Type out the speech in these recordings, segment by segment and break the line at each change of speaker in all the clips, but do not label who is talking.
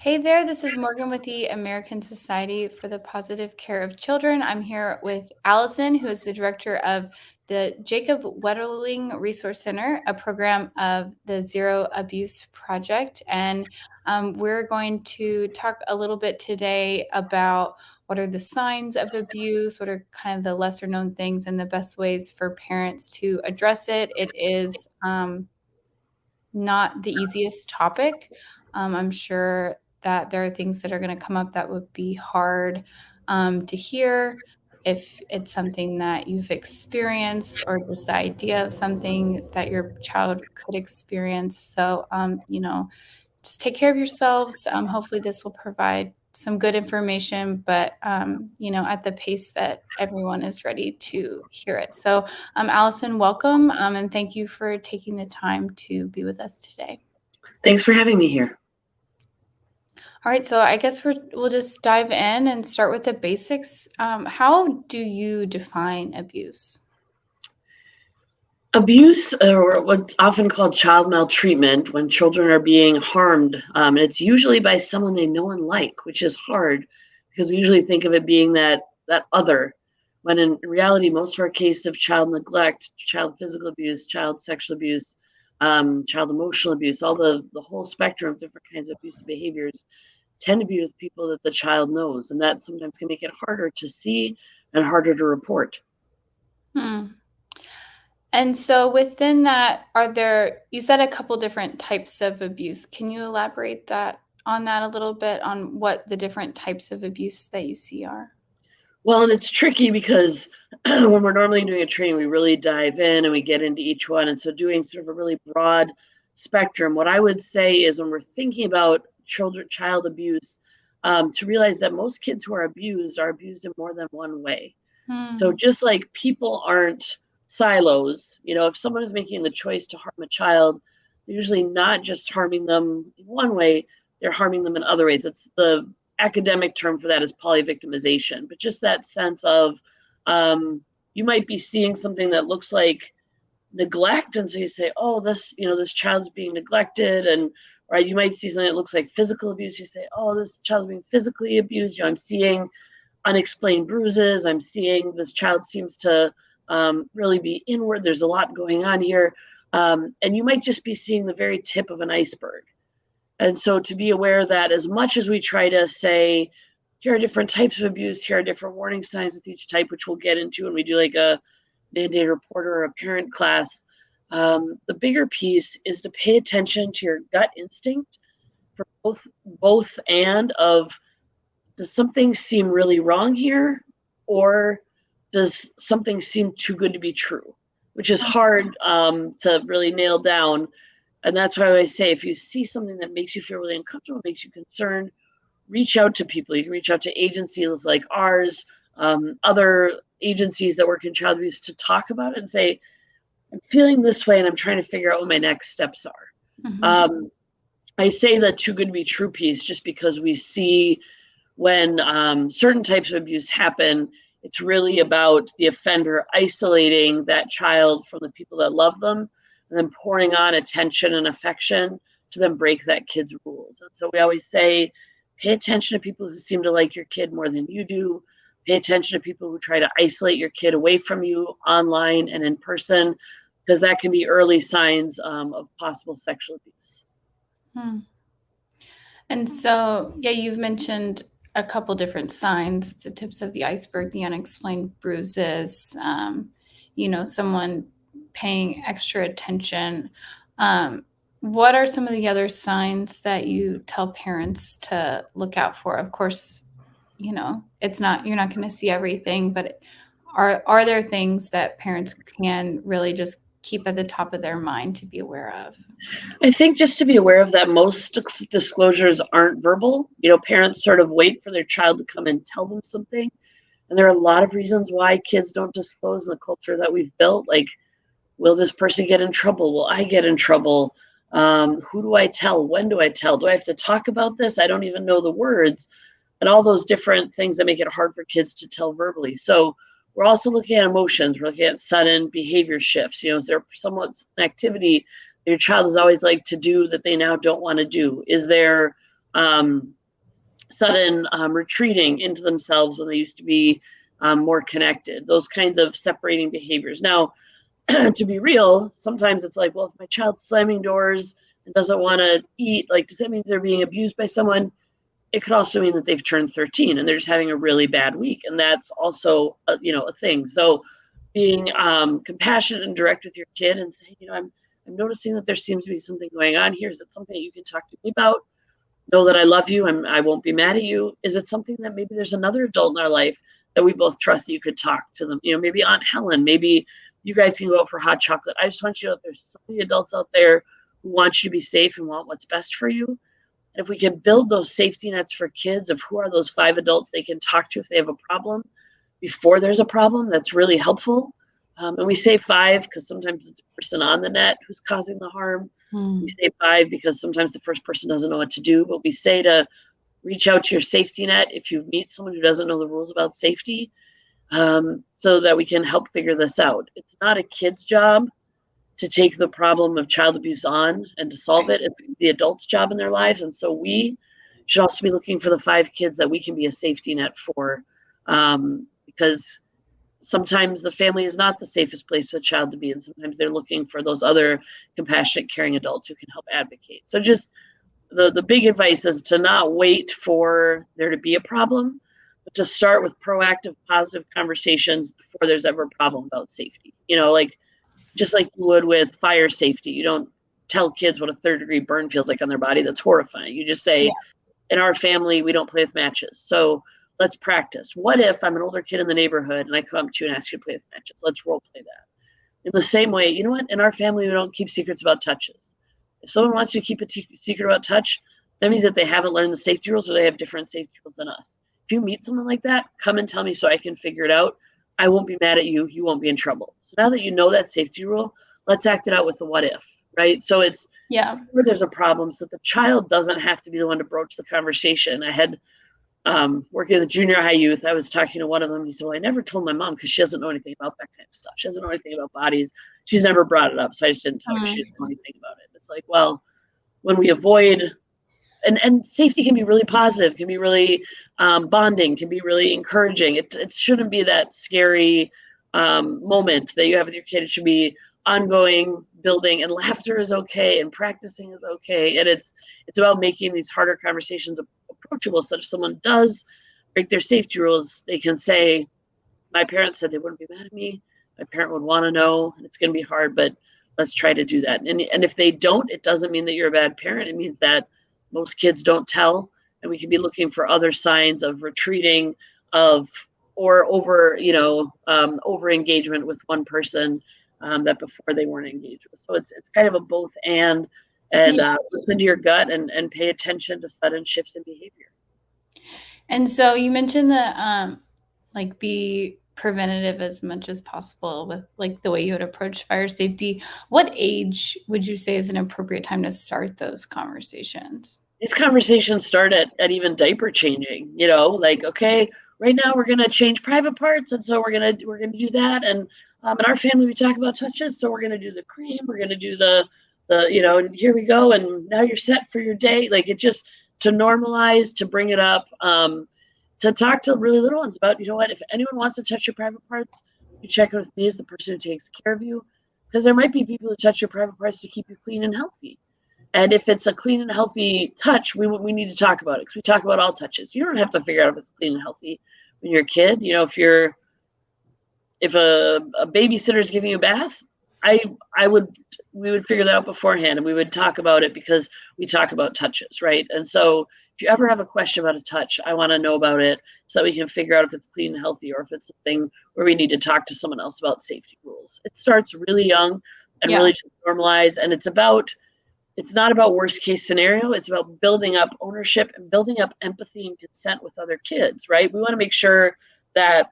Hey there, this is Morgan with the American Society for the Positive Care of Children. I'm here with Allison, who is the director of the Jacob Wetterling Resource Center, a program of the Zero Abuse Project. And we're going to talk a little bit today about what are the signs of abuse, what are kind of the lesser known things, and the best ways for parents to address it. It is not the easiest topic. I'm sure that there are things that are going to come up that would be hard to hear if it's something that you've experienced or just the idea of something that your child could experience. So, just take care of yourselves. Hopefully, this will provide some good information, but at the pace that everyone is ready to hear it. So, Allison, welcome, and thank you for taking the time to be with us today.
Thanks for having me here.
All right, so I guess we'll just dive in and start with the basics. How do you define abuse?
Abuse, or what's often called child maltreatment, when children are being harmed, and it's usually by someone they know and like, which is hard because we usually think of it being that other, when in reality, most of our cases of child neglect, child physical abuse, child sexual abuse, child emotional abuse, all the whole spectrum of different kinds of abusive behaviors tend to be with people that the child knows, and that sometimes can make it harder to see and harder to report.
Hmm. And so within that, you said a couple different types of abuse. Can you elaborate on that a little bit on what the different types of abuse that you see are?
Well, and it's tricky because when we're normally doing a training, we really dive in and we get into each one. And so doing sort of a really broad spectrum, what I would say is when we're thinking about child abuse, to realize that most kids who are abused in more than one way. So
Hmm.
just like people aren't silos, if someone is making the choice to harm a child, they're usually not just harming them in one way, they're harming them in other ways. It's the academic term for that is polyvictimization, but just that sense of you might be seeing something that looks like neglect, and so you say, oh, this child's being neglected, and right, you might see something that looks like physical abuse. You say, oh, this child's being physically abused. I'm seeing unexplained bruises. I'm seeing this child seems to really be inward. There's a lot going on here. And you might just be seeing the very tip of an iceberg. And so to be aware that as much as we try to say, here are different types of abuse, here are different warning signs with each type, which we'll get into when we do like a mandated reporter or a parent class, the bigger piece is to pay attention to your gut instinct for both and of, does something seem really wrong here, or does something seem too good to be true, which is hard to really nail down. And that's why I always say, if you see something that makes you feel really uncomfortable, makes you concerned, reach out to people. You can reach out to agencies like ours, other agencies that work in child abuse, to talk about it and say, I'm feeling this way and I'm trying to figure out what my next steps are.
Hmm.
I say the too good to be true piece just because we see when certain types of abuse happen, it's really about the offender isolating that child from the people that love them and then pouring on attention and affection to then break that kid's rules. And so we always say, pay attention to people who seem to like your kid more than you do. Pay attention to people who try to isolate your kid away from you online and in person, because that can be early signs of possible sexual abuse.
Hmm. And so, yeah, you've mentioned a couple different signs, the tips of the iceberg, the unexplained bruises, someone paying extra attention. What are some of the other signs that you tell parents to look out for? Of course, you're not going to see everything, but are there things that parents can really just keep at the top of their mind to be aware of?
I think just to be aware of that, most disclosures aren't verbal. Parents sort of wait for their child to come and tell them something. And there are a lot of reasons why kids don't disclose in the culture that we've built. Like, will this person get in trouble? Will I get in trouble? Who do I tell? When do I tell? Do I have to talk about this? I don't even know the words. And all those different things that make it hard for kids to tell verbally. So we're also looking at emotions. We're looking at sudden behavior shifts. Is there somewhat an activity your child has always liked to do that they now don't want to do? Is there sudden retreating into themselves when they used to be more connected, those kinds of separating behaviors. Now, to be real, sometimes it's like, well, if my child's slamming doors and doesn't want to eat, like, does that mean they're being abused by someone? It could also mean that they've turned 13 and they're just having a really bad week. And that's also, a thing. So being compassionate and direct with your kid and saying, I'm noticing that there seems to be something going on here. Is it something that you can talk to me about? Know that I love you. I won't be mad at you. Is it something that maybe there's another adult in our life that we both trust that you could talk to them? Maybe Aunt Helen, maybe you guys can go out for hot chocolate. I just want you to know there's so many adults out there who want you to be safe and want what's best for you. And if we can build those safety nets for kids of who are those 5 adults they can talk to if they have a problem before there's a problem, that's really helpful. And we say 5 because sometimes it's a person on the net who's causing the harm. We say 5 because sometimes the first person doesn't know what to do, but we say to reach out to your safety net if you meet someone who doesn't know the rules about safety, so that we can help figure this out. It's not a kid's job to take the problem of child abuse on and to solve it. It's the adult's job in their lives. And so we should also be looking for the 5 kids that we can be a safety net for, because sometimes the family is not the safest place for the child to be, and sometimes they're looking for those other compassionate, caring adults who can help advocate. So just the big advice is to not wait for there to be a problem, but to start with proactive, positive conversations before there's ever a problem about safety. Just like you would with fire safety. You don't tell kids what a 3rd-degree burn feels like on their body. That's horrifying. You just say, in our family, we don't play with matches. So let's practice. What if I'm an older kid in the neighborhood and I come to you and ask you to play with matches? Let's role play that. In the same way, you know what? In our family, we don't keep secrets about touches. If someone wants you to keep a secret about touch, that means that they haven't learned the safety rules or they have different safety rules than us. If you meet someone like that, come and tell me so I can figure it out. I won't be mad at you. You won't be in trouble. So now that you know that safety rule, let's act it out with the what if, right? So it's where there's a problem so that the child doesn't have to be the one to broach the conversation. I had working with junior high youth, I was talking to one of them. He said, well, I never told my mom because she doesn't know anything about that kind of stuff. She doesn't know anything about bodies. She's never brought it up. So I just didn't tell her. She didn't know anything about it. It's like, well, when we avoid, and safety can be really positive, can be really bonding, can be really encouraging. It shouldn't be that scary moment that you have with your kid. It should be ongoing, building, and laughter is okay, and practicing is okay. And it's about making these harder conversations approachable, so if someone does break their safety rules, they can say, my parents said they wouldn't be mad at me. My parent would want to know, and it's going to be hard, but let's try to do that. And if they don't, it doesn't mean that you're a bad parent. It means that most kids don't tell, and we can be looking for other signs of retreating, or over engagement with one person that before they weren't engaged with. So it's kind of a both and listen to your gut and pay attention to sudden shifts in behavior.
And so you mentioned that be preventative as much as possible with like the way you would approach fire safety. What age would you say is an appropriate time to start those conversations?
These conversations start at even diaper changing, like, okay, right now we're going to change private parts. And so we're going to do that. And in our family, we talk about touches. So we're going to do the cream. We're going to do and here we go. And now you're set for your day. Like, it just, to normalize, to bring it up, to talk to really little ones about, what, if anyone wants to touch your private parts, you check in with me as the person who takes care of you. Because there might be people who touch your private parts to keep you clean and healthy. And if it's a clean and healthy touch, we need to talk about it, because we talk about all touches. You don't have to figure out if it's clean and healthy when you're a kid. If a babysitter is giving you a bath, we would figure that out beforehand, and we would talk about it because we talk about touches, right? And so if you ever have a question about a touch, I want to know about it so that we can figure out if it's clean and healthy, or if it's something where we need to talk to someone else about safety rules. It starts really young and really just normalize, and it's not about worst case scenario. It's about building up ownership and building up empathy and consent with other kids, right? We want to make sure that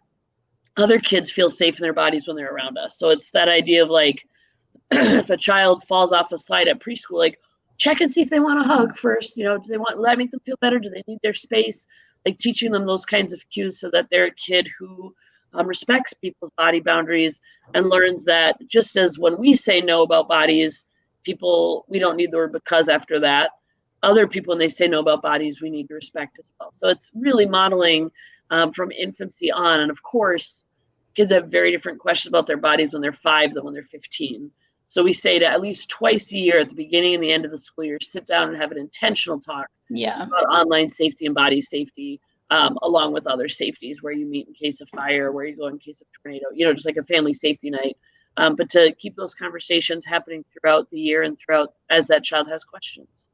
other kids feel safe in their bodies when they're around us. So it's that idea of like, if a child falls off a slide at preschool, like, check and see if they want a hug first. Do they will that make them feel better? Do they need their space? Like, teaching them those kinds of cues so that they're a kid who respects people's body boundaries and learns that just as when we say no about bodies, we don't need the word because after that. other people, when they say no about bodies, we need to respect as well. So it's really modeling from infancy on. And of course, kids have very different questions about their bodies when they're 5 than when they're 15. So we say to at least twice a year at the beginning and the end of the school year, sit down and have an intentional talk about online safety and body safety, along with other safeties, where you meet in case of fire, where you go in case of tornado, just like a family safety night. But to keep those conversations happening throughout the year and throughout as that child has questions.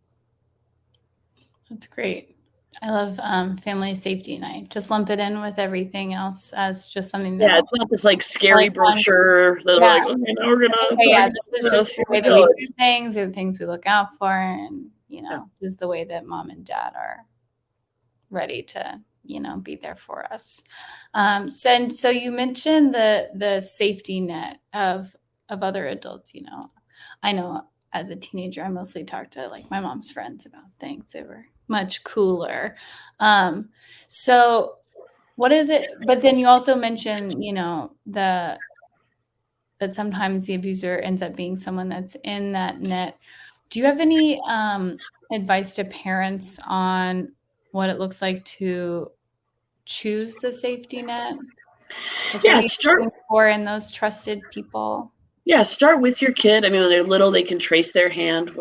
That's great. I love family safety night. Just lump it in with everything else as just something that.
Yeah, it's not this like scary brochure that we're like, okay, now we're gonna.
This is just the way that we do things, or the things we look out for, and this is the way that mom and dad are ready to be there for us. So you mentioned the safety net of other adults. I know as a teenager, I mostly talked to like my mom's friends about things. They were much cooler. So what is it? But then you also mentioned, that sometimes the abuser ends up being someone that's in that net. Do you have any advice to parents on what it looks like to choose the safety net? Like, what are you looking for in those trusted people?
Yeah, start with your kid. I mean, when they're little, they can trace their hand.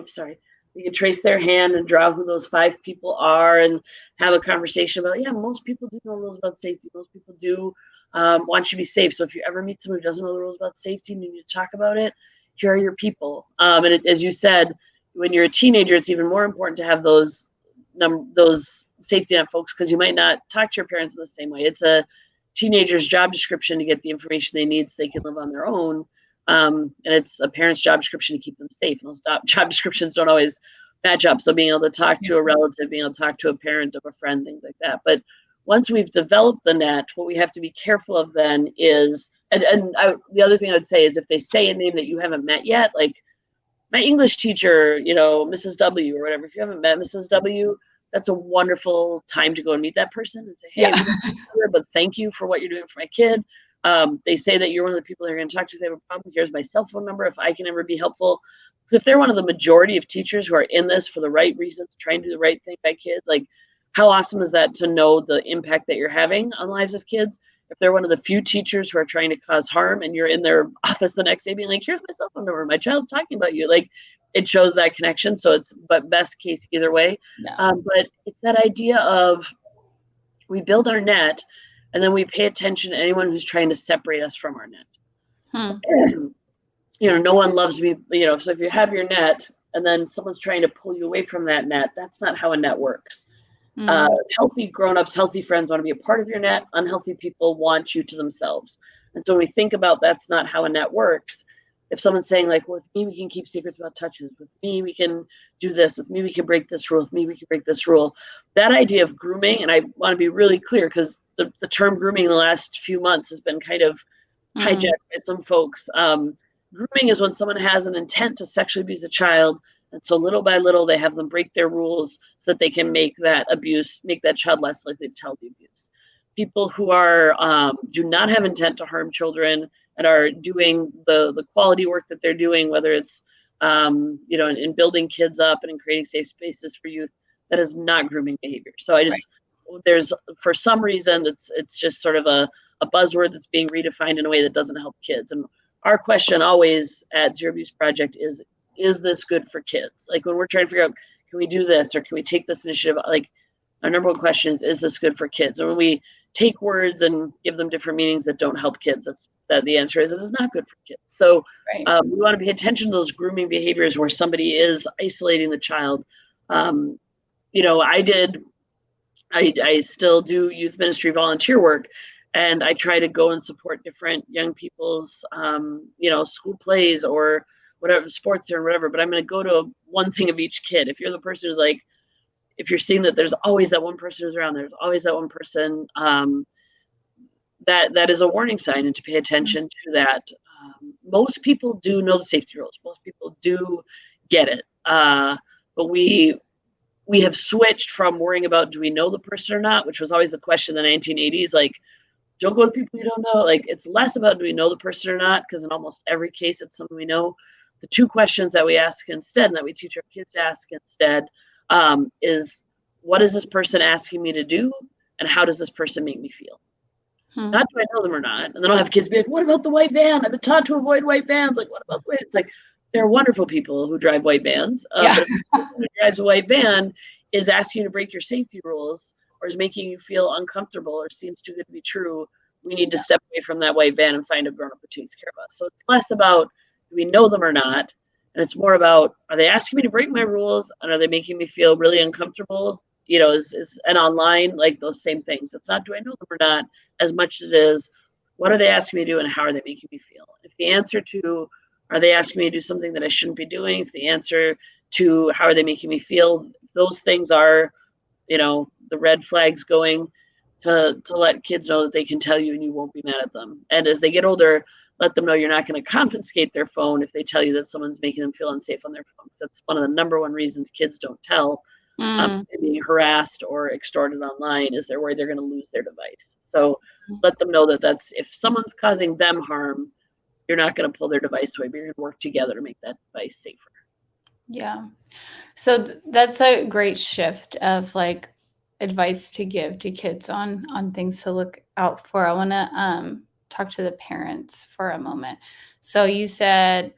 They can trace their hand and draw who those 5 people are and have a conversation about, most people do know rules about safety. Most people do want you to be safe. So if you ever meet someone who doesn't know the rules about safety and you need to talk about it, here are your people. As you said, when you're a teenager, it's even more important to have those safety net folks, because you might not talk to your parents in the same way. It's a teenager's job description to get the information they need so they can live on their own. And it's a parent's job description to keep them safe. And those job descriptions don't always match up. So being able to talk to a relative, being able to talk to a parent of a friend, things like that. But once we've developed the net, what we have to be careful of then is, the other thing I would say is, if they say a name that you haven't met yet, like my English teacher, Mrs. W or whatever, if you haven't met Mrs. W, that's a wonderful time to go and meet that person and say, hey, but thank you for what you're doing for my kid. They say that you're one of the people they're going to talk to. If they have a problem, here's my cell phone number if I can ever be helpful. If they're one of the majority of teachers who are in this for the right reasons, trying to do the right thing by kids, like, how awesome is that to know the impact that you're having on the lives of kids? If they're one of the few teachers who are trying to cause harm and you're in their office the next day being like, here's my cell phone number, my child's talking about you, like, it shows that connection. So but best case either way. But it's that idea of, we build our net and then we pay attention to anyone who's trying to separate us from our net. No one loves me, so if you have your net and then someone's trying to pull you away from that net, that's not how a net works. Healthy grown-ups, healthy friends want to be a part of your net. Unhealthy people want you to themselves. And so when we think about that's not how a net works, if someone's saying like, well, with me, we can keep secrets about touches. With me, we can do this. With me, we can break this rule. With me, we can break this rule. That idea of grooming, and I want to be really clear, because the term grooming in the last few months has been kind of hijacked by some folks. Grooming is when someone has an intent to sexually abuse a child, and so little by little, they have them break their rules so that they can make that child less likely to tell the abuse. People who are do not have intent to harm children and are doing the quality work that they're doing, whether it's in building kids up and in creating safe spaces for youth, that is not grooming behavior. So there's, for some reason, it's just sort of a buzzword that's being redefined in a way that doesn't help kids. And our question always at Zero Abuse Project is this good for kids? Like, when we're trying to figure out, can we do this or can we take this initiative? Like, our number one question is this good for kids? And when we take words and give them different meanings that don't help kids, that the answer is it is not good for kids. So we want to pay attention to those grooming behaviors where somebody is isolating the child. I still do youth ministry volunteer work, and I try to go and support different young people's, school plays or whatever, sports or whatever, but I'm going to go to one thing of each kid. If you're the person who's like, if you're seeing that there's always that one person who's around, there's always that one person, that is a warning sign, and to pay attention to that. Most people do know the safety rules. Most people do get it. But we have switched from worrying about, do we know the person or not, which was always the question in the 1980s, like, don't go with people you don't know. Like, it's less about, do we know the person or not? Because in almost every case, it's someone we know. The two questions that we ask instead, and that we teach our kids to ask instead, is what is this person asking me to do, and how does this person make me feel?
Hmm.
Not do I know them or not. And then I'll have kids be like, what about the white van? I've been taught to avoid white vans. Like, what about the white? It's like, there are wonderful people who drive white vans.
Yeah.
But if the person who drives a white van is asking you to break your safety rules or is making you feel uncomfortable or seems too good to be true, we need to step away from that white van and find a grown up who takes care of us. So it's less about do we know them or not. And it's more about, are they asking me to break my rules and are they making me feel really uncomfortable? And online, like those same things. It's not, do I know them or not, as much as it is, what are they asking me to do and how are they making me feel? If the answer to, are they asking me to do something that I shouldn't be doing? If the answer to, how are they making me feel? Those things are, the red flags going to let kids know that they can tell you and you won't be mad at them. And as they get older, let them know you're not going to confiscate their phone if they tell you that someone's making them feel unsafe on their phone. Because that's one of the number one reasons kids don't tell being harassed or extorted online is they're worried they're going to lose their device. So let them know that if someone's causing them harm, you're not going to pull their device away, but you're going to work together to make that device safer.
Yeah. So that's a great shift of like advice to give to kids on things to look out for. I want to talk to the parents for a moment. So you said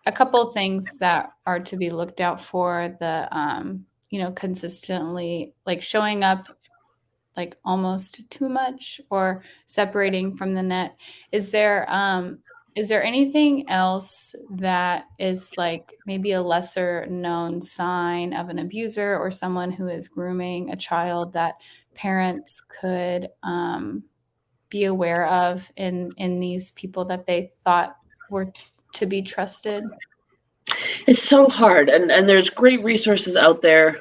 a couple of things that are to be looked out for, the consistently like showing up like almost too much or separating from the net. Is there anything else that is like maybe a lesser known sign of an abuser or someone who is grooming a child that parents could be aware of in these people that they thought were to be trusted?
It's so hard, and there's great resources out there.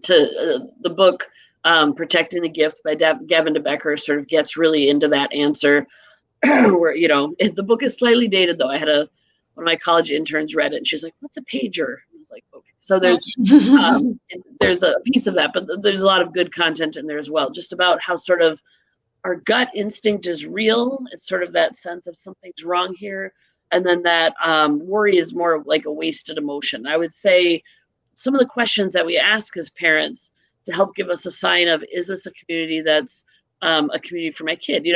The book "Protecting the Gift" by Gavin DeBecker sort of gets really into that answer. Where the book is slightly dated, though. I had one of my college interns read it, and she's like, "What's a pager?" And I was like, "Okay." So there's a piece of that, but there's a lot of good content in there as well, just about how sort of our gut instinct is real. It's sort of that sense of something's wrong here. And then that worry is more like a wasted emotion. I would say some of the questions that we ask as parents to help give us a sign of, is this a community that's a community for my kid?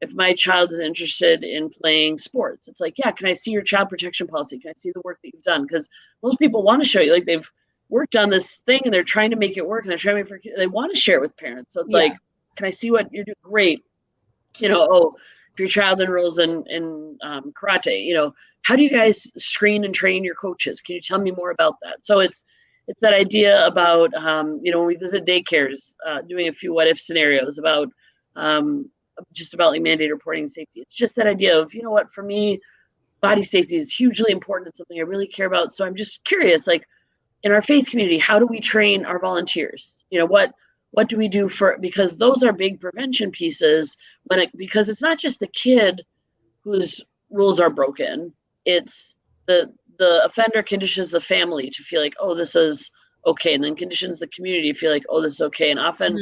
If my child is interested in playing sports, it's like, yeah, can I see your child protection policy? Can I see the work that you've done? Because most people want to show you, like they've worked on this thing and they're trying to make it work and they're trying to make it, they want to share it with parents. So it's like, can I see what you're doing? Great. If your child enrolls in karate, how do you guys screen and train your coaches? Can you tell me more about that? So it's that idea about, when we visit daycares, doing a few what if scenarios about just about like mandated reporting and safety. It's just that idea of, for me, body safety is hugely important. It's something I really care about. So I'm just curious, like in our faith community, how do we train our volunteers? What do we do because those are big prevention pieces because it's not just the kid whose rules are broken. It's the offender conditions the family to feel like, oh, this is okay, and then conditions the community to feel like, oh, this is okay, and often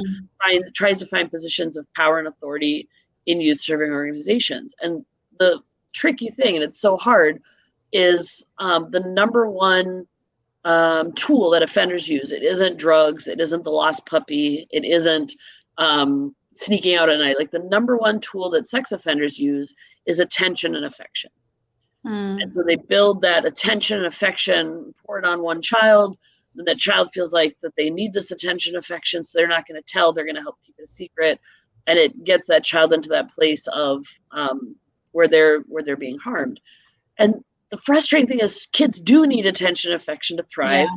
tries to find positions of power and authority in youth serving organizations. And the tricky thing, and it's so hard, is the number one tool that offenders use. It isn't drugs. It isn't the lost puppy. It isn't sneaking out at night. Like the number one tool that sex offenders use is attention and affection. And so they build that attention and affection, pour it on one child, and that child feels like that they need this attention and affection, so they're not going to tell. They're going to help keep it a secret, and it gets that child into that place of where they're being harmed. And the frustrating thing is kids do need attention and affection to thrive.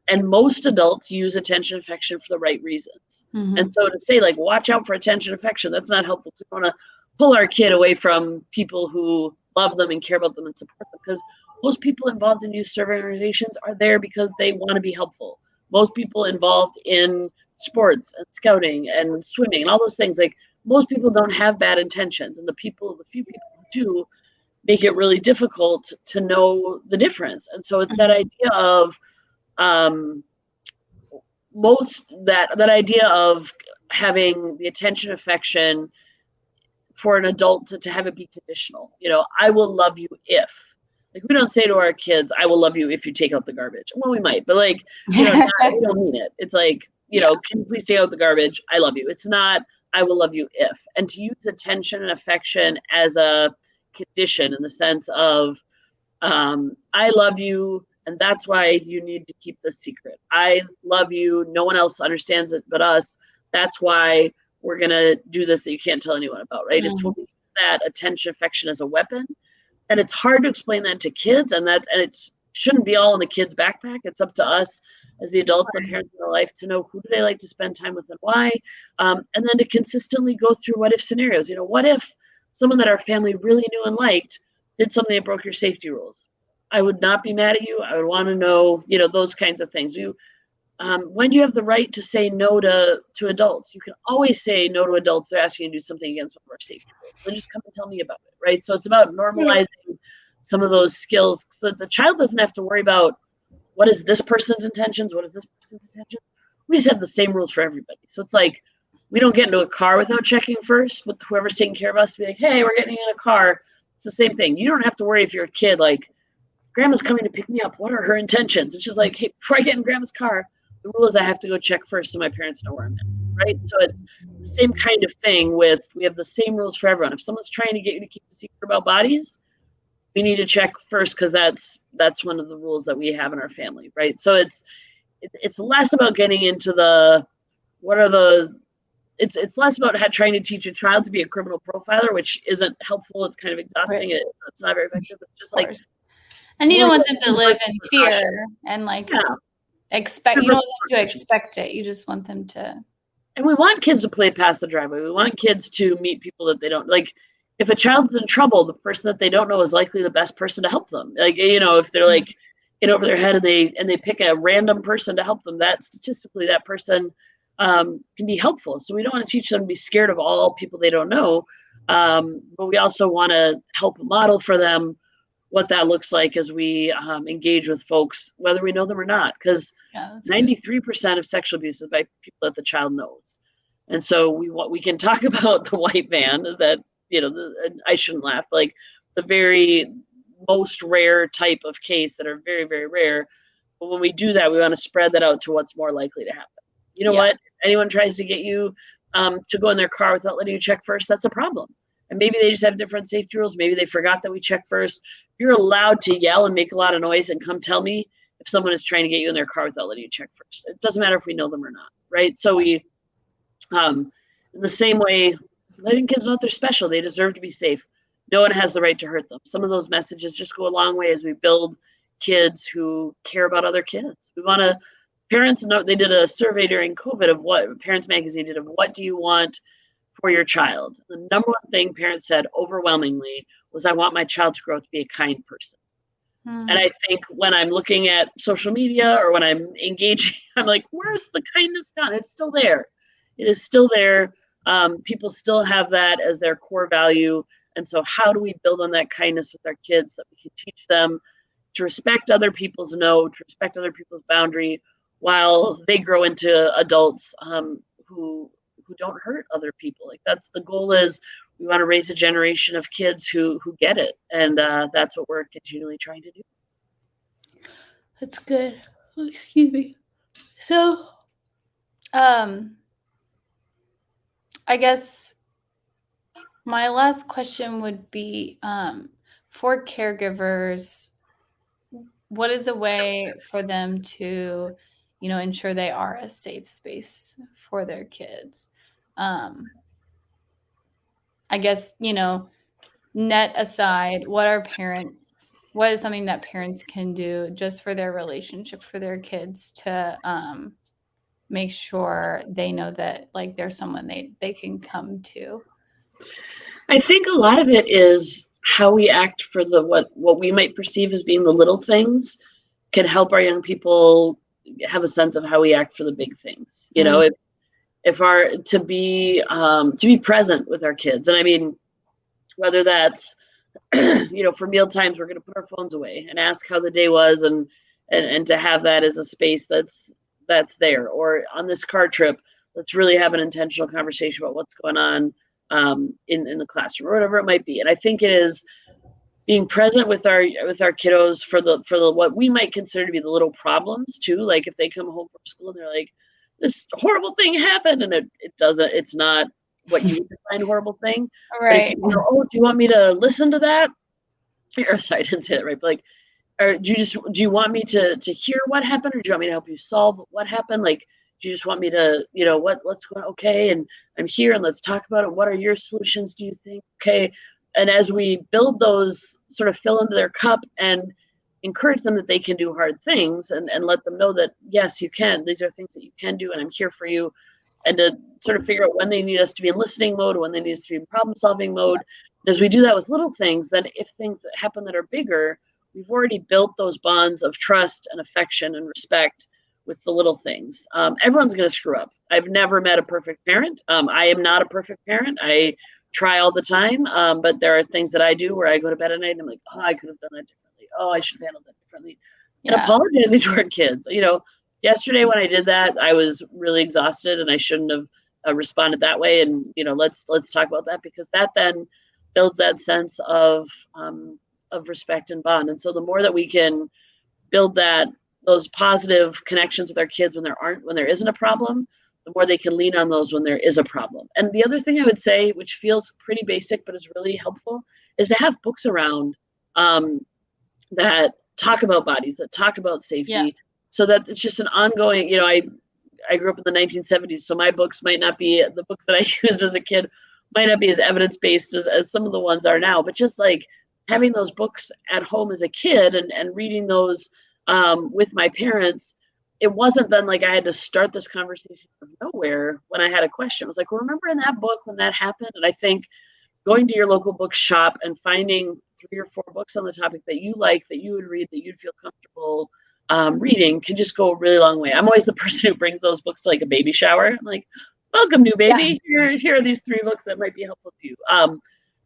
And most adults use attention and affection for the right reasons. And so to say, like, watch out for attention and affection, that's not helpful. We want to pull our kid away from people who love them and care about them and support them. Because most people involved in youth serving organizations are there because they want to be helpful. Most people involved in sports and scouting and swimming and all those things, like most people don't have bad intentions. And the few people who do, make it really difficult to know the difference. And so it's that idea of that idea of having the attention, affection for an adult to have it be conditional. I will love you if. Like, we don't say to our kids, I will love you if you take out the garbage. Well, we might, but like, we don't mean it. It's like,
Yeah.
can you please take out the garbage? I love you. It's not, I will love you if. And to use attention and affection as a condition in the sense of, I love you, and that's why you need to keep this secret. I love you. No one else understands it but us. That's why we're going to do this that you can't tell anyone about, right? It's when we use that attention, affection as a weapon. And it's hard to explain that to kids, and it shouldn't be all in the kid's backpack. It's up to us as the adults and parents in their life to know who do they like to spend time with and why, and then to consistently go through what if scenarios. What if someone that our family really knew and liked did something that broke your safety rules? I would not be mad at you. I would want to know, those kinds of things. When do you have the right to say no to adults? You can always say no to adults that are asking you to do something against one of our safety rules. Then just come and tell me about it, right? So it's about normalizing some of those skills so that the child doesn't have to worry about what is this person's intentions, what is this person's intentions. We just have the same rules for everybody. So it's like we don't get into a car without checking first with whoever's taking care of us. Be like, hey, we're getting in a car. It's the same thing. You don't have to worry if you're a kid, like, grandma's coming to pick me up. What are her intentions? It's just like, hey, before I get in grandma's car, the rule is I have to go check first so my parents know where I'm at, right? So it's the same kind of thing we have the same rules for everyone. If someone's trying to get you to keep the secret about bodies, we need to check first because that's one of the rules that we have in our family, right? So it's less about getting into it's less about trying to teach a child to be a criminal profiler, which isn't helpful. It's kind of exhausting.
Right.
It's not very effective. It's just like,
and you don't want them to live in
precaution.
fear and like
Yeah.
you don't want them to expect it. You just want them to.
And we want kids to play past the driveway. We want kids to meet people that they don't like. If a child's in trouble, the person that they don't know is likely the best person to help them. Like, if they're like in over their head and they pick a random person to help them, that statistically that person can be helpful. So we don't want to teach them to be scared of all people they don't know. But we also want to help model for them what that looks like as we engage with folks, whether we know them or not. Because 93% of sexual abuse is by people that the child knows. And so we can talk about the white van is that, I shouldn't laugh, like the very most rare type of case that are very, very rare. But when we do that, we want to spread that out to what's more likely to happen. You know what? If anyone tries to get you to go in their car without letting you check first, that's a problem. And maybe they just have different safety rules. Maybe they forgot that we check first. You're allowed to yell and make a lot of noise and come tell me if someone is trying to get you in their car without letting you check first. It doesn't matter if we know them or not, right? So we, in the same way, letting kids know that they're special. They deserve to be safe. No one has the right to hurt them. Some of those messages just go a long way as we build kids who care about other kids. We want to, parents know, they did a survey during COVID of what Parents Magazine did of what do you want for your child. The number one thing parents said overwhelmingly was, I want my child to grow up to be a kind person. And I think when I'm looking at social media or when I'm engaging, I'm like, where's the kindness gone? It's still there. It is still there. People still have that as their core value. And so how do we build on that kindness with our kids that we can teach them to respect other people's to respect other people's boundary while they grow into adults who don't hurt other people. Like, that's the goal. Is we want to raise a generation of kids who get it, and that's what we're continually trying to do.
That's good. Oh, excuse me. So, I guess my last question would be, for caregivers, what is a way for them to, ensure they are a safe space for their kids? I guess, net aside, what is something that parents can do just for their relationship for their kids to make sure they know that like there's someone they can come to?
I think a lot of it is how we act for what we might perceive as being the little things can help our young people have a sense of how we act for the big things. If to be present with our kids. And I mean, whether that's, for meal times, we're going to put our phones away and ask how the day was and to have that as a space that's there. Or on this car trip, let's really have an intentional conversation about what's going on in the classroom or whatever it might be. And I think it is being present with our kiddos for the what we might consider to be the little problems too. Like if they come home from school and they're like, this horrible thing happened, and it doesn't, it's not what you would define horrible thing. But if
Right.
you go, oh, do you want me to listen to that? Or sorry, I didn't say that right, but like, or do you want me to hear what happened, or do you want me to help you solve what happened? Like, do you just want me to, what's going on? Okay, and I'm here, and let's talk about it. What are your solutions, do you think? Okay. And as we build those, sort of fill into their cup and encourage them that they can do hard things, and let them know that yes, you can. These are things that you can do, and I'm here for you. And to sort of figure out when they need us to be in listening mode, when they need us to be in problem solving mode. And as we do that with little things, then if things that happen that are bigger, we've already built those bonds of trust and affection and respect with the little things. Everyone's going to screw up. I've never met a perfect parent. I am not a perfect parent. I try all the time, but there are things that I do where I go to bed at night and I'm like, oh, I could have done that differently. Oh, I should have handled that differently. And
Yeah.
apologizing toward kids. Yesterday when I did that, I was really exhausted and I shouldn't have responded that way. And let's talk about that, because that then builds that sense of respect and bond. And so the more that we can build those positive connections with our kids when there isn't a problem, the more they can lean on those when there is a problem. And the other thing I would say, which feels pretty basic but is really helpful, is to have books around that talk about bodies, that talk about safety,
Yeah.
so that it's just an ongoing. I grew up in the 1970s, so my books might not be the books that I used as a kid might not be as evidence based as some of the ones are now, but just like having those books at home as a kid and reading those with my parents, it wasn't then like I had to start this conversation from nowhere when I had a question. It was like, well, remember in that book when that happened? And I think going to your local bookshop and finding 3 or 4 books on the topic that you like, that you would read, that you'd feel comfortable reading, can just go a really long way. I'm always the person who brings those books to like a baby shower. I'm like, welcome, new
Yeah.
baby. Here are these 3 books that might be helpful to you.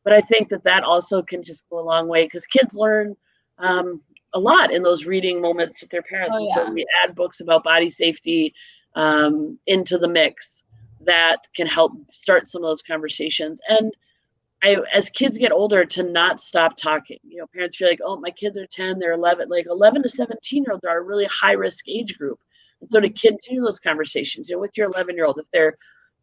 But I think that also can just go a long way, because kids learn a lot in those reading moments with their parents.
Oh,
And so
yeah.
when we add books about body safety into the mix, that can help start some of those conversations. And as kids get older, to not stop talking. Parents feel like, oh, my kids are 10, they're 11. Like 11 to 17-year-olds are a really high risk age group. And so to continue those conversations, with your 11-year-old, if they're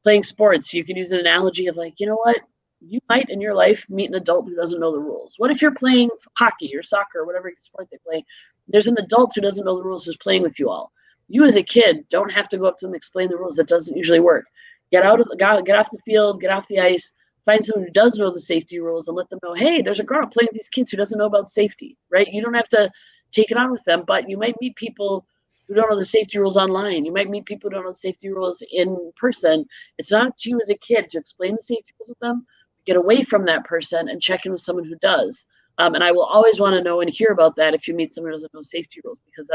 playing sports, you can use an analogy of like, you know what? You might in your life meet an adult who doesn't know the rules. What if you're playing hockey or soccer or whatever sport they play? There's an adult who doesn't know the rules who's playing with you all. You as a kid don't have to go up to them and explain the rules. That doesn't usually work. Get off the field, get off the ice, find someone who does know the safety rules and let them know, hey, there's a girl playing with these kids who doesn't know about safety, right? You don't have to take it on with them, but you might meet people who don't know the safety rules online. You might meet people who don't know the safety rules in person. It's not up to you as a kid to explain the safety rules with them. Get away from that person and check in with someone who does. And I will always want to know and hear about that if you meet someone who doesn't know safety rules, because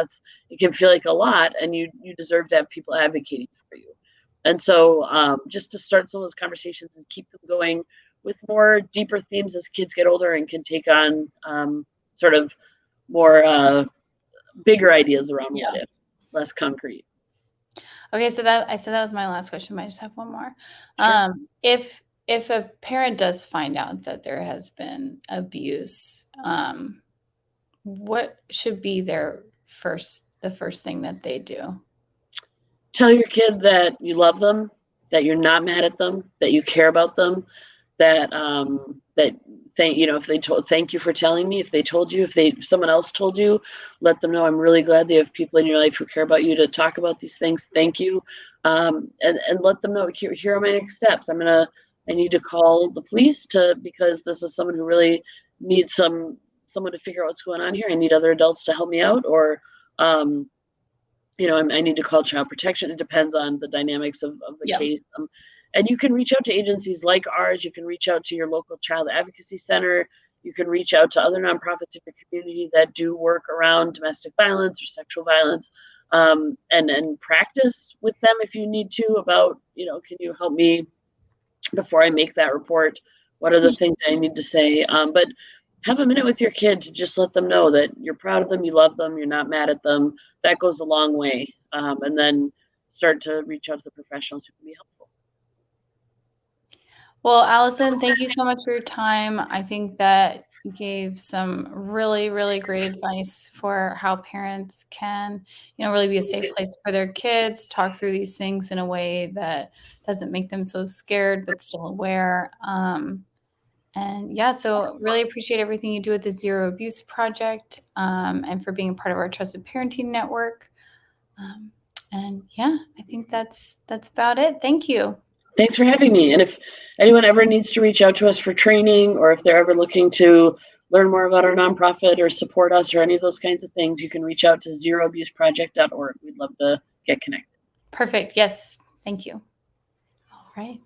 it can feel like a lot, and you deserve to have people advocating for you. And so just to start some of those conversations and keep them going with more deeper themes as kids get older and can take on sort of more bigger ideas around what if, less concrete.
Okay, so I said that was my last question, but I just have one more.
Sure.
If a parent does find out that there has been abuse, what should be the first thing that they do?
Tell your kid that you love them, that you're not mad at them, that you care about them, that if they thank you for telling me. If they told you, if someone else told you, let them know, I'm really glad that you have people in your life who care about you to talk about these things. Thank you. And let them know, here are my next steps. I need to call the police because this is someone who really needs someone to figure out what's going on here. I need other adults to help me out, or I need to call child protection. It depends on the dynamics of the case. And you can reach out to agencies like ours. You can reach out to your local child advocacy center. You can reach out to other nonprofits in your community that do work around domestic violence or sexual violence, and practice with them if you need to about, can you help me before I make that report? What are the things I need to say? But have a minute with your kid to just let them know that you're proud of them, you love them, you're not mad at them. That goes a long way. And then start to reach out to the professionals who can be helpful.
Well, Allison, thank you so much for your time. I think that You gave some really, really great advice for how parents can, really be a safe place for their kids, talk through these things in a way that doesn't make them so scared, but still aware. And yeah, so really appreciate everything you do with the Zero Abuse Project, and for being a part of our Trusted Parenting Network. Um, and yeah, I think that's about it. Thank you.
Thanks for having me. And if anyone ever needs to reach out to us for training, or if they're ever looking to learn more about our nonprofit or support us or any of those kinds of things, you can reach out to zeroabuseproject.org. We'd love to get connected.
Perfect. Yes. Thank you. All right.